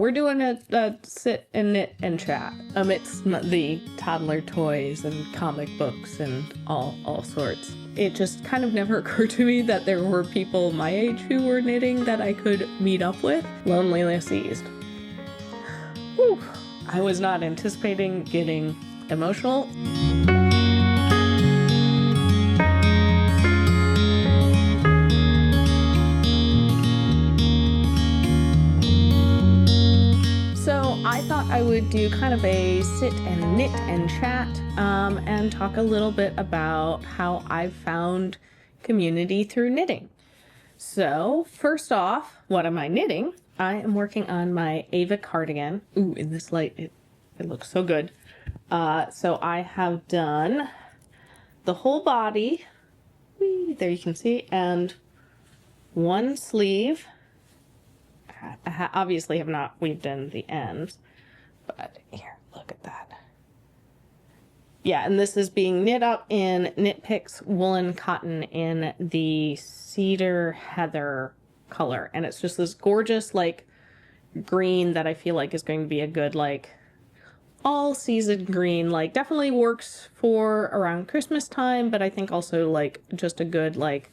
We're doing a sit and knit and chat amidst the toddler toys and comic books and all sorts. It just kind of never occurred to me that there were people my age who were knitting that I could meet up with. Loneliness seized. Whew. I was not anticipating getting emotional. I thought I would do kind of a sit and knit and chat and talk a little bit about how I've found community through knitting. So first off, what am I knitting? I am working on my Ava cardigan. Ooh, in this light, it looks so good. So I have done the whole body. Whee, there you can see, and one sleeve. I obviously have not weaved in the ends, but here, look at that. Yeah, and this is being knit up in Knit Picks woolen cotton in the cedar heather color, and it's just this gorgeous like green that I feel like is going to be a good like all season green. Like definitely works for around Christmas time, but I think also like just a good like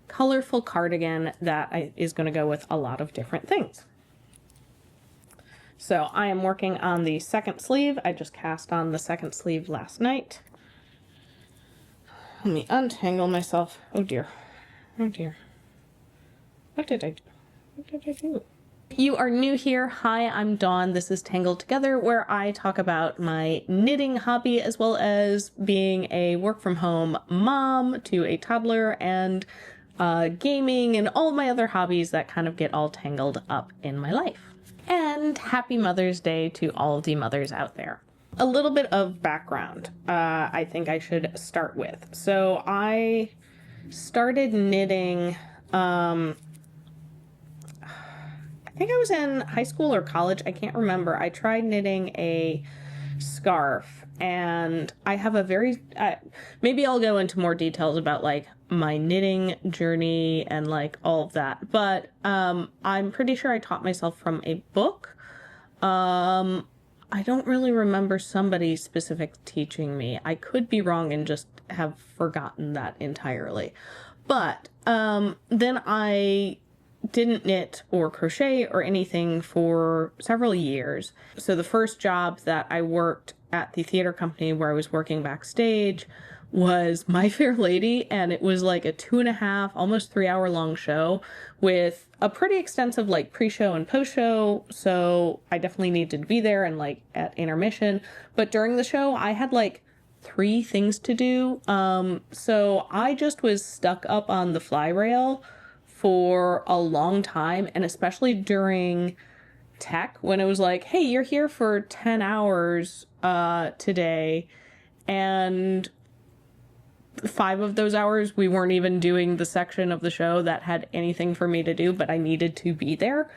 colorful cardigan that is going to go with a lot of different things. So I am working on the second sleeve. I just cast on the second sleeve last night. Let me untangle myself. Oh dear. Oh dear. What did I do? What did I do? If you are new here, hi, I'm Dawn. This is Tangled Together, where I talk about my knitting hobby as well as being a work from home mom to a toddler and gaming and all my other hobbies that kind of get all tangled up in my life. And happy Mother's Day to all of the mothers out there. A little bit of background I think I should start with. So I started knitting, I think I was in high school or college, I can't remember. I tried knitting a scarf, and I have a very, maybe I'll go into more details about like my knitting journey and like all of that, but I'm pretty sure I taught myself from a book. I don't really remember somebody specific teaching me. I could be wrong and just have forgotten that entirely. But then I didn't knit or crochet or anything for several years. So the first job that I worked at the theater company where I was working backstage was My Fair Lady, and it was like a 2.5, almost 3 hour long show with a pretty extensive like pre-show and post-show. So I definitely needed to be there and like at intermission. But during the show, I had like 3 things to do. So I just was stuck up on the fly rail for a long time, and especially during tech when it was like, hey, you're here for 10 hours today, and 5 of those hours we weren't even doing the section of the show that had anything for me to do, but I needed to be there.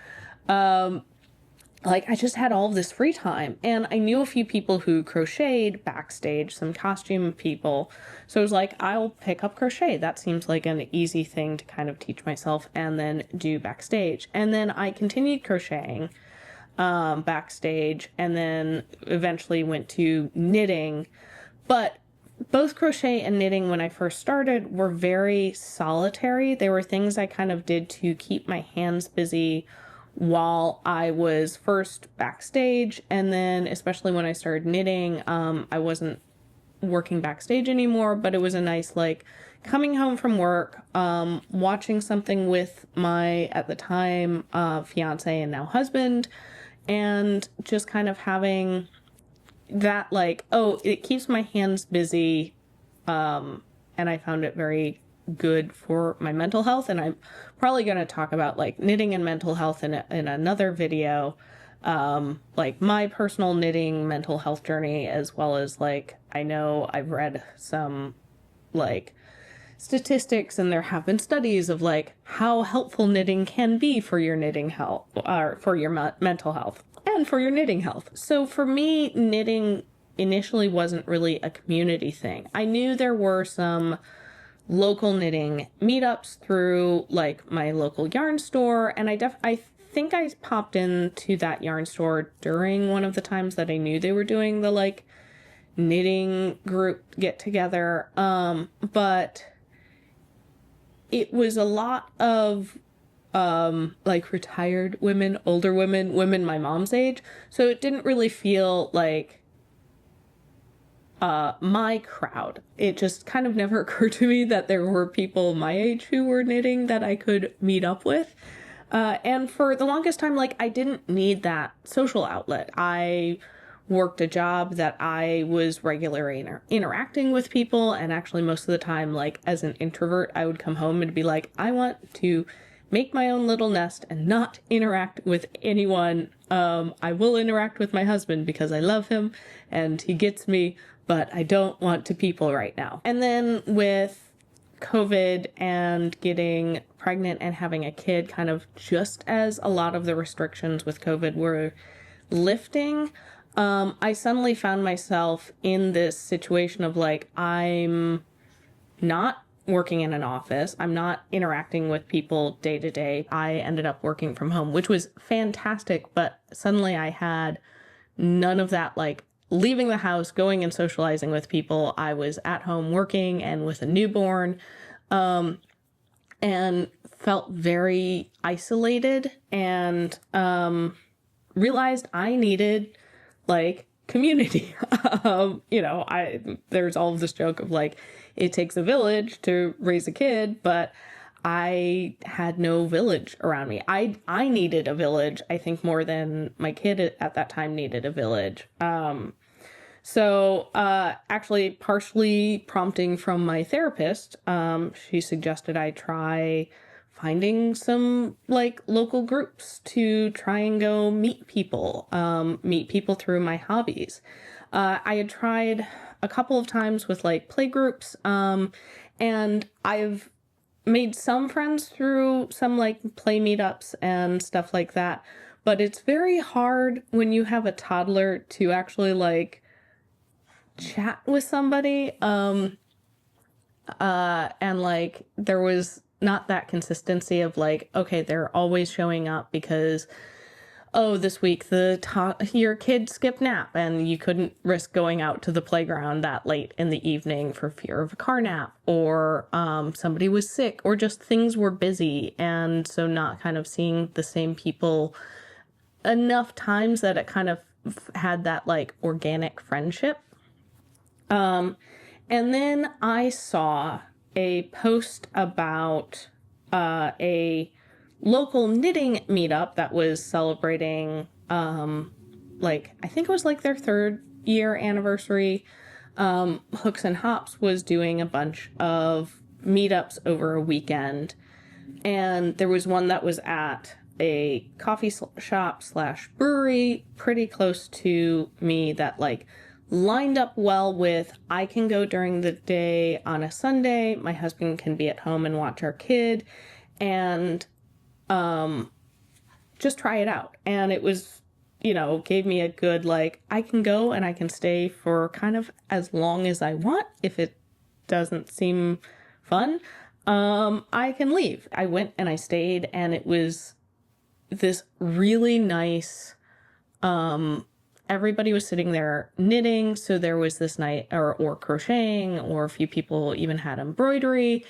Like I just had all of this free time, and I knew a few people who crocheted backstage, some costume people. So I was like, I'll pick up crochet. That seems like an easy thing to kind of teach myself and then do backstage. And then I continued crocheting backstage, and then eventually went to knitting. But both crochet and knitting when I first started were very solitary. They were things I kind of did to keep my hands busy while I was first backstage, and then especially when I started knitting, I wasn't working backstage anymore, but it was a nice like coming home from work, watching something with my at the time fiance and now husband, and just kind of having that like, oh, it keeps my hands busy, and I found it very good for my mental health. And I'm probably going to talk about like knitting and mental health in another video, like my personal knitting mental health journey, as well as like I know I've read some like statistics, and there have been studies of like how helpful knitting can be for your knitting health, or for your mental health and for your knitting health. So for me, knitting initially wasn't really a community thing. I knew there were some local knitting meetups through like my local yarn store, and I think I popped into that yarn store during one of the times that I knew they were doing the like knitting group get together. But it was a lot of like retired women, older women my mom's age. So it didn't really feel like my crowd. It just kind of never occurred to me that there were people my age who were knitting that I could meet up with. And for the longest time, like, I didn't need that social outlet. I worked a job that I was regularly interacting with people, and actually most of the time, like, as an introvert, I would come home and be like, I want to make my own little nest and not interact with anyone. I will interact with my husband because I love him and he gets me, but I don't want to people right now. And then with COVID and getting pregnant and having a kid, kind of just as a lot of the restrictions with COVID were lifting, I suddenly found myself in this situation of like, I'm not working in an office. I'm not interacting with people day to day. I ended up working from home, which was fantastic. But suddenly I had none of that, like leaving the house, going and socializing with people. I was at home working and with a newborn, and felt very isolated, and realized I needed like community. There's all of this joke of like, it takes a village to raise a kid, but I had no village around me. I needed a village, I think, more than my kid at that time needed a village. So actually partially prompting from my therapist, she suggested I try finding some like local groups to try and go meet people through my hobbies. I had tried a couple of times with like play groups, and I've made some friends through some like play meetups and stuff like that. But it's very hard when you have a toddler to actually like chat with somebody. And like there was not that consistency of like, okay, they're always showing up because, oh, this week your kid skipped nap and you couldn't risk going out to the playground that late in the evening for fear of a car nap, or somebody was sick, or just things were busy, and so not kind of seeing the same people enough times that it kind of had that like organic friendship. And then I saw a post about a local knitting meetup that was celebrating, like, I think it was like their 3rd year anniversary. Hooks and Hops was doing a bunch of meetups over a weekend. And there was one that was at a coffee shop / brewery pretty close to me that like lined up well with, I can go during the day on a Sunday, my husband can be at home and watch our kid, and just try it out. And it was, gave me a good, like, I can go and I can stay for kind of as long as I want. If it doesn't seem fun, I can leave. I went and I stayed, and it was this really nice, everybody was sitting there knitting. So there was this night or crocheting, or a few people even had embroidery.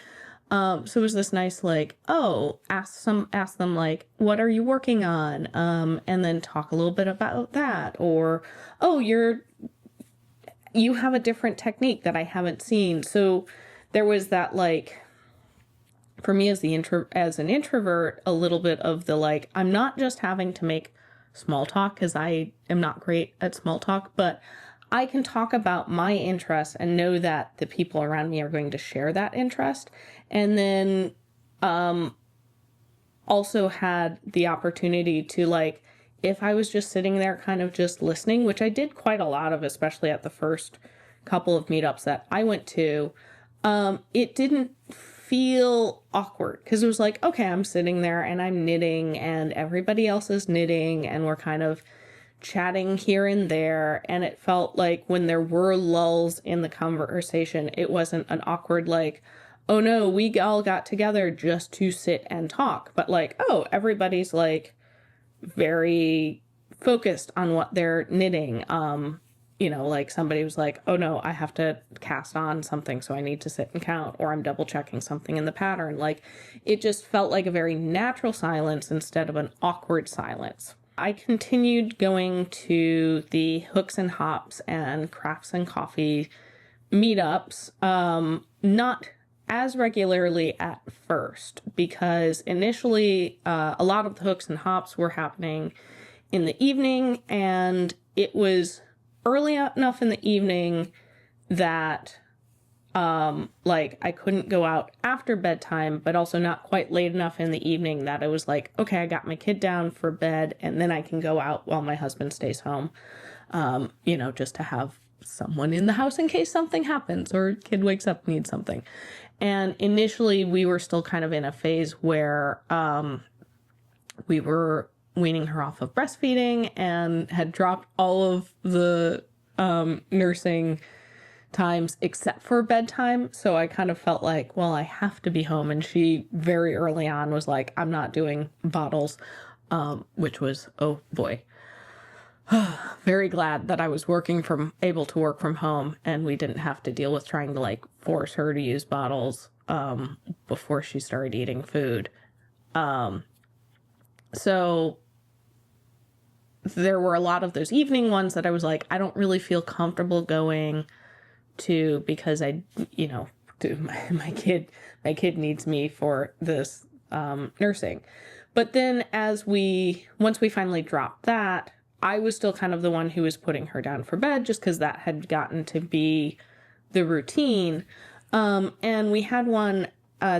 So it was this nice, like, ask them like, what are you working on? And then talk a little bit about that, or, you have a different technique that I haven't seen. So there was that, like, for me as an introvert, a little bit of the, like, I'm not just having to make small talk, because I am not great at small talk, but I can talk about my interests and know that the people around me are going to share that interest. And then also had the opportunity to, like, if I was just sitting there kind of just listening, which I did quite a lot of, especially at the first couple of meetups that I went to, it didn't feel awkward, because it was like, okay, I'm sitting there and I'm knitting and everybody else is knitting and we're kind of chatting here and there. And it felt like when there were lulls in the conversation, it wasn't an awkward, like, oh no, we all got together just to sit and talk, but like, oh, everybody's like very focused on what they're knitting. Like somebody was like, oh no, I have to cast on something, so I need to sit and count, or I'm double checking something in the pattern. Like, it just felt like a very natural silence instead of an awkward silence. I continued going to the Hooks and Hops and Crafts and Coffee meetups, not as regularly at first, because initially a lot of the Hooks and Hops were happening in the evening, and it was early enough in the evening that I couldn't go out after bedtime, but also not quite late enough in the evening that I was like, okay, I got my kid down for bed and then I can go out while my husband stays home, just to have someone in the house in case something happens or kid wakes up and needs something. And initially we were still kind of in a phase where we were weaning her off of breastfeeding and had dropped all of the nursing times except for bedtime. So I kind of felt like, well, I have to be home. And she very early on was like, I'm not doing bottles, which was, oh boy, very glad that I was able to work from home and we didn't have to deal with trying to force her to use bottles before she started eating food. So there were a lot of those evening ones that I was like, I don't really feel comfortable going to, because my kid needs me for this nursing. But then once we finally dropped that, I was still kind of the one who was putting her down for bed, just because that had gotten to be the routine. And we had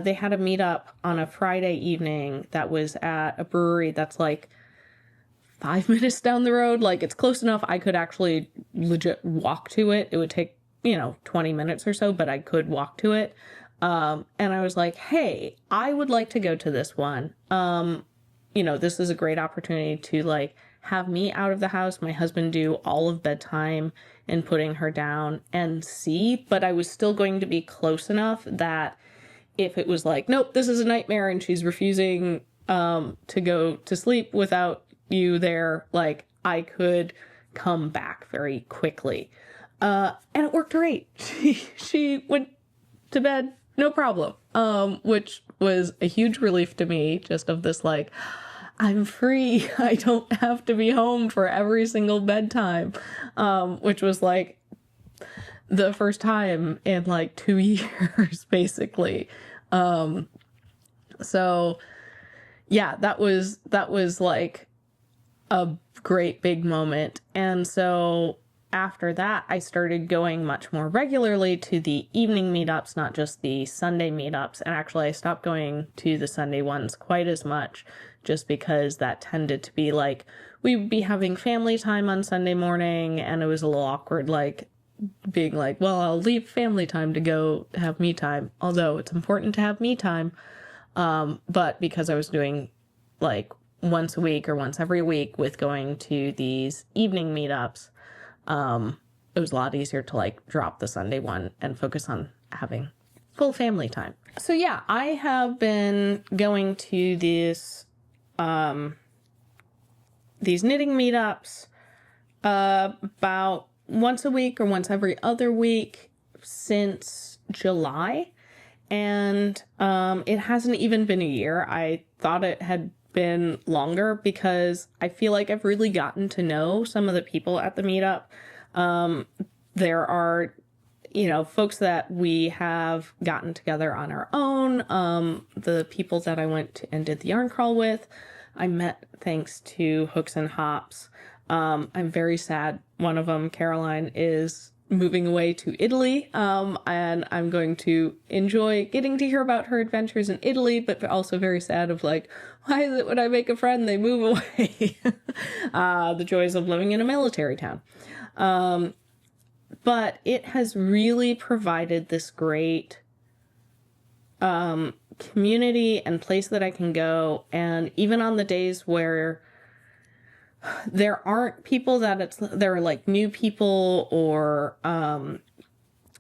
they had a meetup on a Friday evening that was at a brewery that's 5 minutes down the road. It's close enough I could actually legit walk to it. It would take 20 minutes or so, but I could walk to it. And I was like, hey, I would like to go to this one. This is a great opportunity to have me out of the house, my husband do all of bedtime and putting her down and see, but I was still going to be close enough that if it was nope, this is a nightmare and she's refusing to go to sleep without you there, I could come back very quickly. And it worked great. She went to bed, no problem. Which was a huge relief to me, just of this, I'm free. I don't have to be home for every single bedtime. Which was the first time in 2 years, basically. So yeah, that was a great big moment. And so after that, I started going much more regularly to the evening meetups, not just the Sunday meetups. And actually, I stopped going to the Sunday ones quite as much, just because that tended to be we would be having family time on Sunday morning, and it was a little awkward, being well, I'll leave family time to go have me time. Although it's important to have me time. But because I was doing once a week or once every week with going to these evening meetups, it was a lot easier to drop the Sunday one and focus on having full family time. So yeah, I have been going to these knitting meetups about once a week or once every other week since July. And it hasn't even been a year. I thought it had been longer because I feel like I've really gotten to know some of the people at the meetup. There are, folks that we have gotten together on our own. The people that I went and did the yarn crawl with, I met thanks to Hooks and Hops. I'm very sad. One of them, Caroline, is moving away to Italy, and I'm going to enjoy getting to hear about her adventures in Italy, but also very sad of why is it when I make a friend they move away? The joys of living in a military town. But it has really provided this great community and place that I can go, and even on the days where there aren't people there are new people, or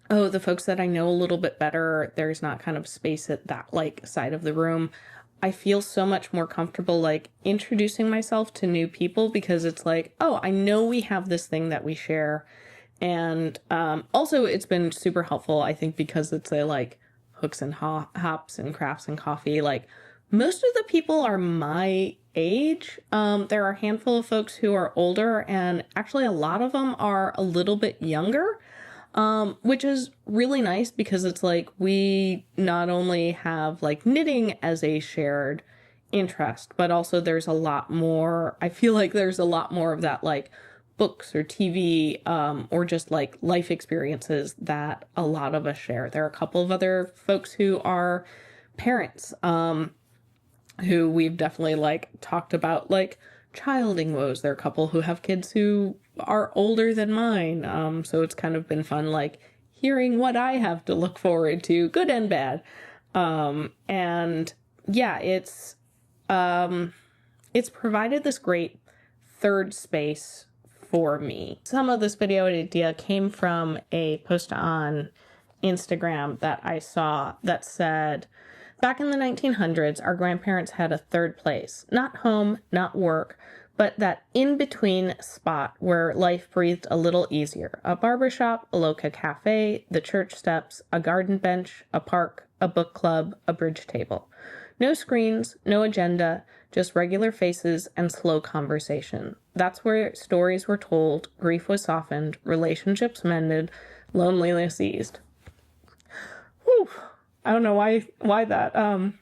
the folks that I know a little bit better, there's not kind of space at that side of the room. I feel so much more comfortable like introducing myself to new people, because it's like, oh, I know we have this thing that we share. And also it's been super helpful, I think, because it's a like hooks and hops and crafts and coffee. Like most of the people are my age. There are a handful of folks who are older, and actually a lot of them are a little bit younger, which is really nice, because it's like we not only have like knitting as a shared interest, but also there's a lot more, I feel like there's a lot more of that like books or TV, or just like life experiences that a lot of us share. There are a couple of other folks who are parents, who we've definitely like talked about like childing woes. There are a couple who have kids who are older than mine. So it's kind of been fun, like hearing what I have to look forward to, good and bad. And yeah, it's provided this great third space for me. Some of this video idea came from a post on Instagram that I saw that said, back in the 1900s, our grandparents had a third place, not home, not work, but that in-between spot where life breathed a little easier. A barbershop, a local cafe, the church steps, a garden bench, a park, a book club, a bridge table. No screens, no agenda, just regular faces and slow conversation. That's where stories were told, grief was softened, relationships mended, loneliness eased. Whew. I don't know why that.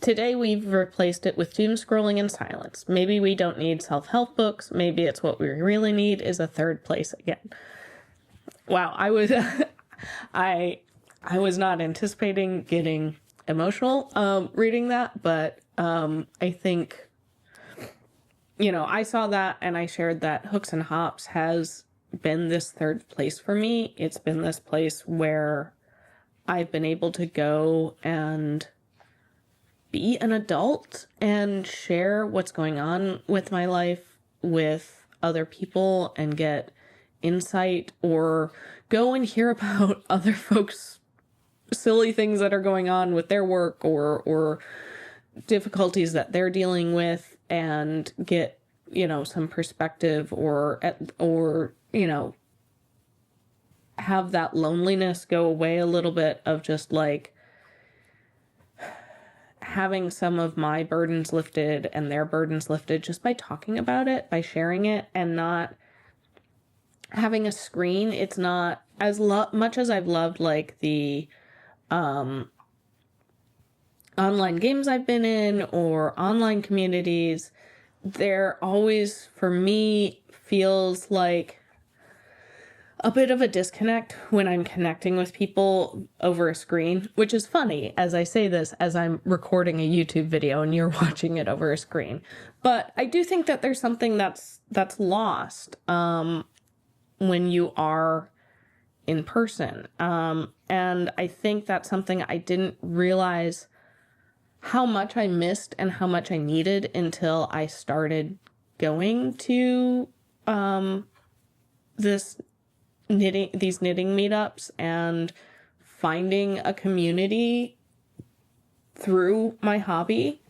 Today we've replaced it with doom scrolling and silence. Maybe we don't need self-help books. Maybe it's what we really need is a third place again. Wow, I was I was not anticipating getting emotional reading that, but I think, you know, I saw that and I shared that Hooks and Hops has been this third place for me. It's been this place where I've been able to go and be an adult and share what's going on with my life with other people and get insight, or go and hear about other folks' silly things that are going on with their work or difficulties that they're dealing with, and get, you know, some perspective, or you know, have that loneliness go away a little bit, of just like having some of my burdens lifted and their burdens lifted just by talking about it, by sharing it, and not having a screen. It's not as much as I've loved like the online games I've been in or online communities. There always, for me, feels like a bit of a disconnect when I'm connecting with people over a screen, which is funny as I say this as I'm recording a YouTube video and you're watching it over a screen. But I do think that there's something that's lost when you are in person. And I think that's something I didn't realize how much I missed and how much I needed until I started going to these knitting meetups and finding a community through my hobby.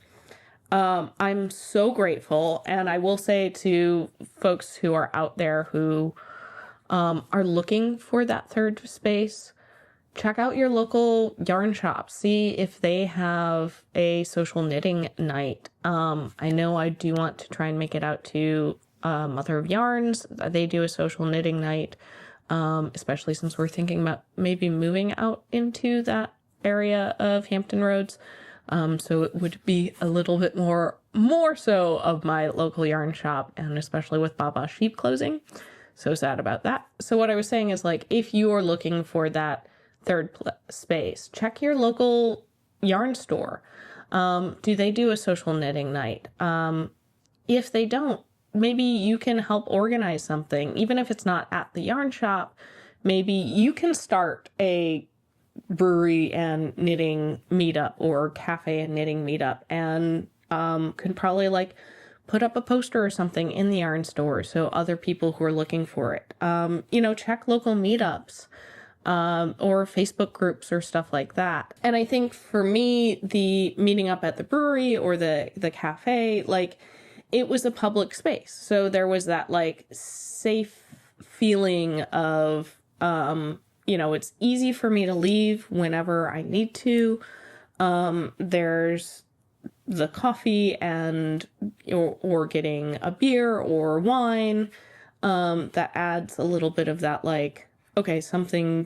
I'm so grateful, and I will say to folks who are out there who are looking for that third space, check out your local yarn shop. See if they have a social knitting night. I know I do want to try and make it out to Mother of Yarns. They do a social knitting night, especially since we're thinking about maybe moving out into that area of Hampton Roads. So it would be a little bit more so of my local yarn shop, and especially with Baba Sheep closing. So sad about that. So what I was saying is, like, if you are looking for that third space, check your local yarn store. Do they do a social knitting night? If they don't, maybe you can help organize something. Even if it's not at the yarn shop, maybe you can start a brewery and knitting meetup or cafe and knitting meetup, and could probably like put up a poster or something in the yarn store so other people who are looking for it, check local meetups. or Facebook groups or stuff like that. And I think for me, the meeting up at the brewery or the cafe, like, it was a public space. So there was that like safe feeling of, it's easy for me to leave whenever I need to. There's the coffee and or getting a beer or wine, that adds a little bit of that, like, okay, something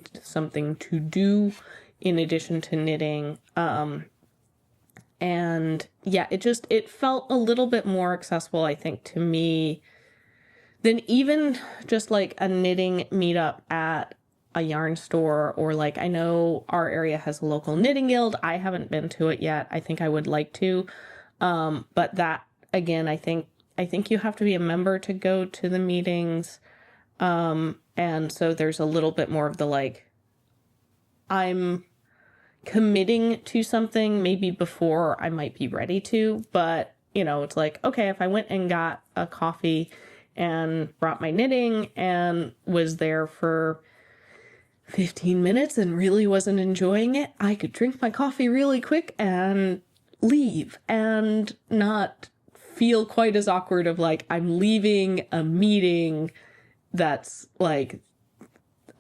to do in addition to knitting. And yeah, it felt a little bit more accessible, I think, to me than even just like a knitting meetup at a yarn store, or like, I know our area has a local knitting guild. I haven't been to it yet. I think I would like to. But that, again, I think you have to be a member to go to the meetings. And so there's a little bit more of the, like, I'm committing to something maybe before I might be ready to, but it's like, okay, if I went and got a coffee and brought my knitting and was there for 15 minutes and really wasn't enjoying it, I could drink my coffee really quick and leave and not feel quite as awkward of like, I'm leaving a meeting that's like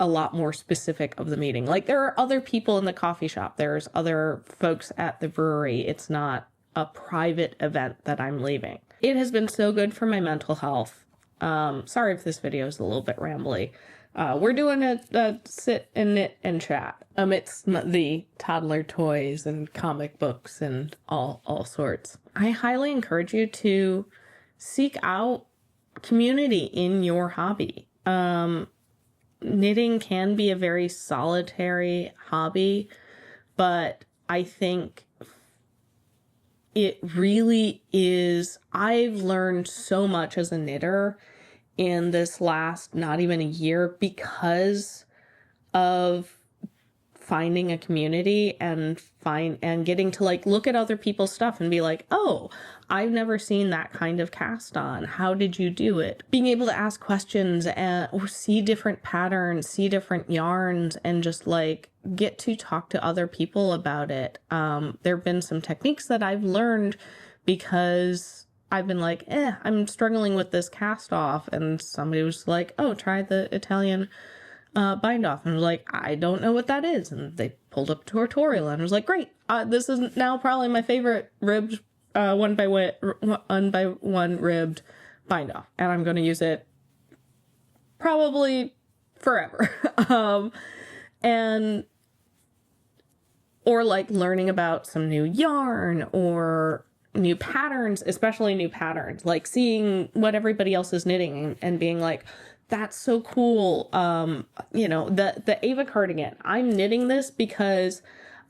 a lot more specific of the meeting. Like, there are other people in the coffee shop. There's other folks at the brewery. It's not a private event that I'm leaving. It has been so good for my mental health. Sorry if this video is a little bit rambly. We're doing a sit and knit and chat amidst the toddler toys and comic books and all sorts. I highly encourage you to seek out community in your hobby. Knitting can be a very solitary hobby, but I think it really is. I've learned so much as a knitter in this last not even a year because of finding a community and getting to like look at other people's stuff and be like, oh, I've never seen that kind of cast on. How did you do it? Being able to ask questions or see different patterns, see different yarns, and just like get to talk to other people about it. There've been some techniques that I've learned because I've been like, I'm struggling with this cast off, and somebody was like, oh, try the Italian bind off, and I was like, I don't know what that is, and they pulled up a tutorial, and I was like, great, this is now probably my favorite ribbed one by one ribbed bind off, and I'm going to use it probably forever. And or like learning about some new yarn or new patterns, especially new patterns, like seeing what everybody else is knitting and being like, that's so cool. The Ava cardigan, I'm knitting this because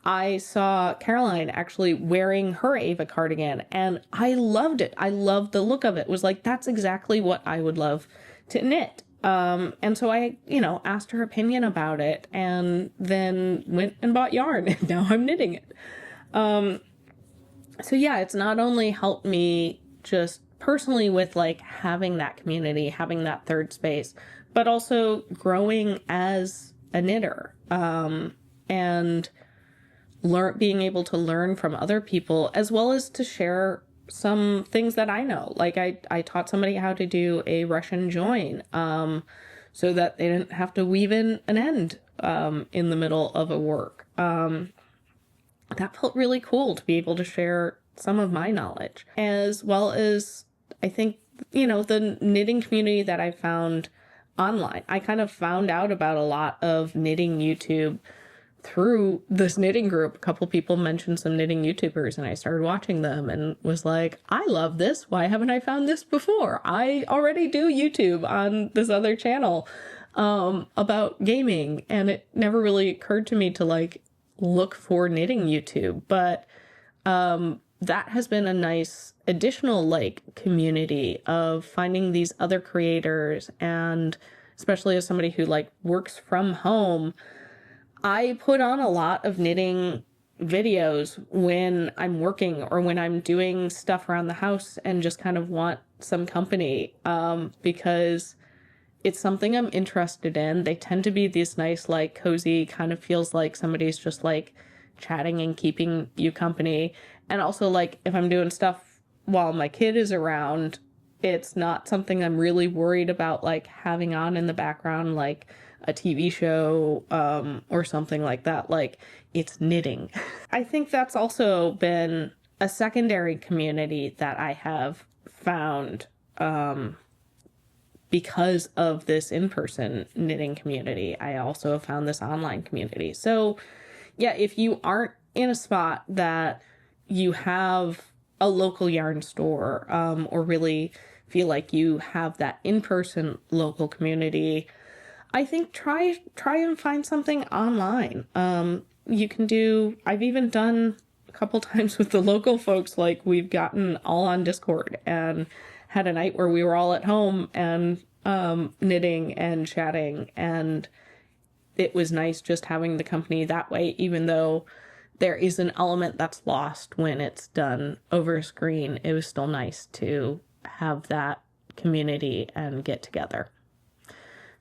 I saw Caroline actually wearing her Ava cardigan and I loved it. I loved the look of it. It was like, that's exactly what I would love to knit. And so I, asked her opinion about it and then went and bought yarn and now I'm knitting it. So yeah, it's not only helped me just personally with like having that community, having that third space, but also growing as a knitter, and being able to learn from other people, as well as to share some things that I know. Like I taught somebody how to do a Russian join, so that they didn't have to weave in an end, in the middle of a work. That felt really cool to be able to share some of my knowledge, as well as I think, the knitting community that I found online. I kind of found out about a lot of knitting YouTube through this knitting group. A couple people mentioned some knitting YouTubers and I started watching them and was like, I love this. Why haven't I found this before? I already do YouTube on this other channel, about gaming, and it never really occurred to me to like look for knitting YouTube, but that has been a nice additional like community of finding these other creators. And especially as somebody who like works from home, I put on a lot of knitting videos when I'm working or when I'm doing stuff around the house and just kind of want some company, because it's something I'm interested in. They tend to be these nice, like, cozy, kind of feels like somebody's just, like, chatting and keeping you company. And also, like, if I'm doing stuff while my kid is around, it's not something I'm really worried about, like, having on in the background, like a TV show, or something like that. Like, it's knitting. I think that's also been a secondary community that I have found, because of this in-person knitting community. I also have found this online community. So yeah, if you aren't in a spot that you have a local yarn store, or really feel like you have that in-person local community, I think try and find something online. You can do, I've even done a couple times with the local folks, like we've gotten all on Discord and had a night where we were all at home and knitting and chatting, and it was nice just having the company that way, even though there is an element that's lost when it's done over a screen. It was still nice to have that community and get together.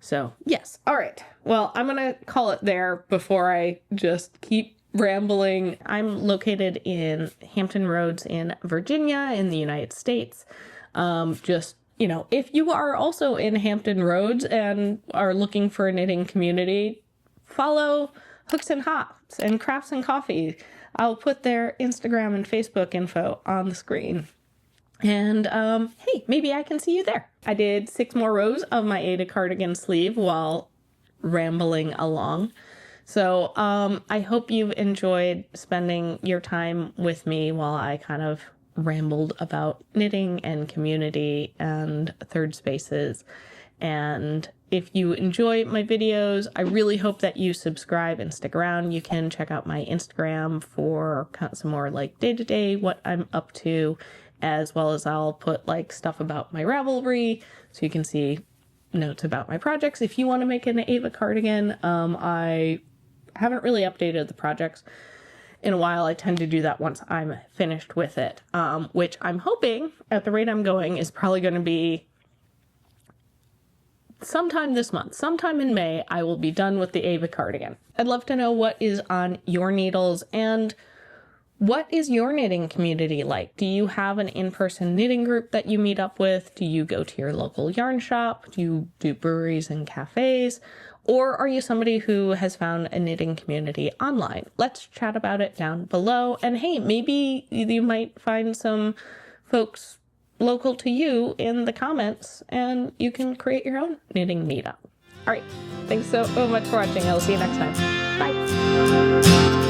So yes. All right. Well, I'm going to call it there before I just keep rambling. I'm located in Hampton Roads in Virginia in the United States. Just, if you are also in Hampton Roads and are looking for a knitting community, follow Hooks and Hops and Crafts and Coffee. I'll put their Instagram and Facebook info on the screen. And hey, maybe I can see you there. I did 6 more rows of my Ada cardigan sleeve while rambling along. So I hope you've enjoyed spending your time with me while I kind of rambled about knitting and community and third spaces. And if you enjoy my videos, I really hope that you subscribe and stick around. You can check out my Instagram for some more like day-to-day what I'm up to, as well as I'll put like stuff about my Ravelry so you can see notes about my projects. If you want to make an Ava cardigan, I haven't really updated the projects in a while. I tend to do that once I'm finished with it, which I'm hoping at the rate I'm going is probably going to be sometime this month. Sometime in May, I will be done with the Ava cardigan. I'd love to know what is on your needles and what is your knitting community like? Do you have an in-person knitting group that you meet up with? Do you go to your local yarn shop? Do you do breweries and cafes? Or are you somebody who has found a knitting community online? Let's chat about it down below. And hey, maybe you might find some folks local to you in the comments and you can create your own knitting meetup. All right. Thanks so much for watching. I'll see you next time. Bye.